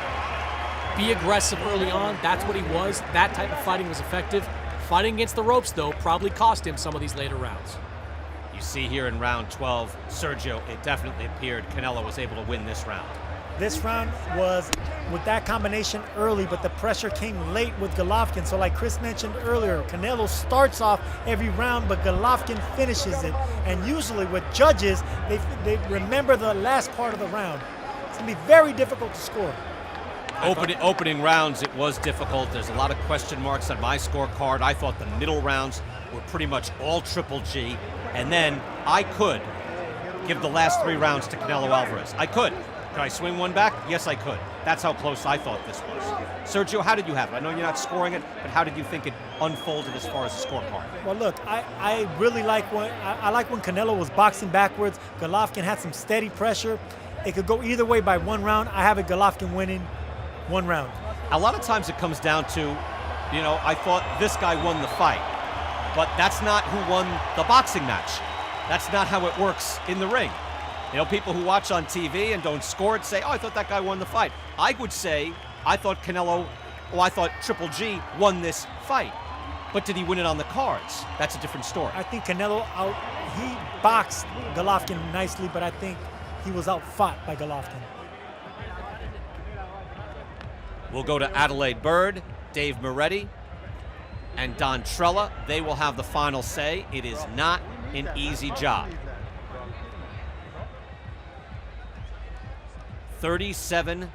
Be aggressive early on, that's what he was. That type of fighting was effective. Fighting against the ropes, though, probably cost him some of these later rounds. You see here in round 12, Sergio, it definitely appeared Canelo was able to win this round. This round was with that combination early, but the pressure came late with Golovkin. So like Chris mentioned earlier, Canelo starts off every round, but Golovkin finishes it. And usually with judges, they remember the last part of the round. It's going to be very difficult to score. Opening rounds, it was difficult. There's a lot of question marks on my scorecard. I thought the middle rounds were pretty much all Triple G. And then I could give the last 3 rounds to Canelo Alvarez. I could. Could I swing one back? Yes, I could. That's how close I thought this was. Sergio, how did you have it? I know you're not scoring it, but how did you think it unfolded as far as the scorecard? Well, look, I really like when Canelo was boxing backwards. Golovkin had some steady pressure. It could go either way by 1 round. I have it Golovkin winning 1 round. A lot of times it comes down to, I thought this guy won the fight, but that's not who won the boxing match. That's not how it works in the ring. People who watch on TV and don't score it say, oh, I thought that guy won the fight. I would say, I thought Triple G won this fight. But did he win it on the cards? That's a different story. I think Canelo he boxed Golovkin nicely, but I think he was outfought by Golovkin. We'll go to Adelaide Bird, Dave Moretti, and Don Trella. They will have the final say. It is not an easy job. 37-0.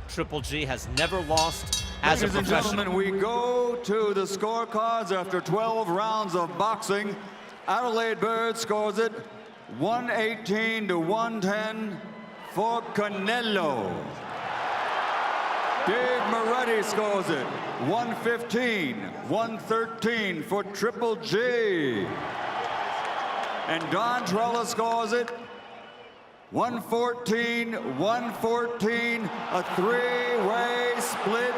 Triple G has never lost as a professional. Ladies and gentlemen, we go to the scorecards after 12 rounds of boxing. Adelaide Bird scores it 118-110 for Canelo. Dave Moretti scores it 115-113 for Triple G. And Don Trella scores it 114-114, a 3-way split.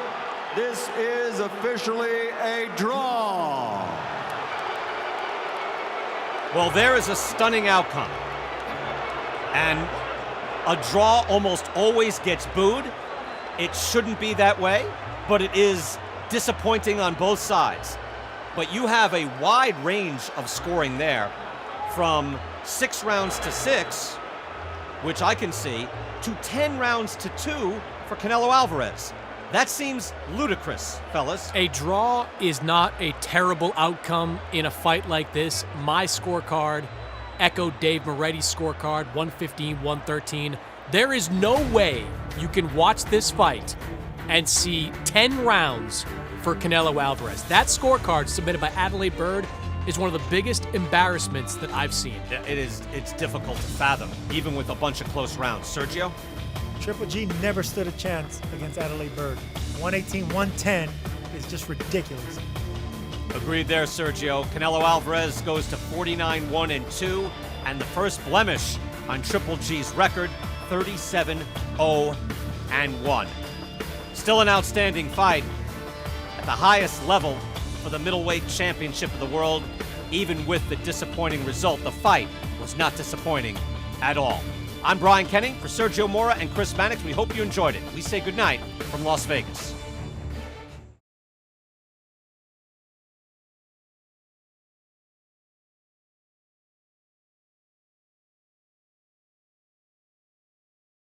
This is officially a draw. Well, there is a stunning outcome. And a draw almost always gets booed. It shouldn't be that way, but it is disappointing on both sides. But you have a wide range of scoring there, from 6 rounds to 6, which I can see, to 10 rounds to 2 for Canelo Alvarez. That seems ludicrous, fellas. A draw is not a terrible outcome in a fight like this. My scorecard echoed Dave Moretti's scorecard, 115-113. There is no way you can watch this fight and see 10 rounds for Canelo Alvarez. That scorecard submitted by Adelaide Bird is one of the biggest embarrassments that I've seen. It's difficult to fathom, even with a bunch of close rounds. Sergio? Triple G never stood a chance against Adelaide Bird. 118-110 is just ridiculous. Agreed there, Sergio. Canelo Alvarez goes to 49-1-2. and the first blemish on Triple G's record, 37-0-1. Still an outstanding fight at the highest level for the middleweight championship of the world. Even with the disappointing result, the fight was not disappointing at all. I'm Brian Kenning for Sergio Mora and Chris Mannix. We hope you enjoyed it. We say goodnight from Las Vegas.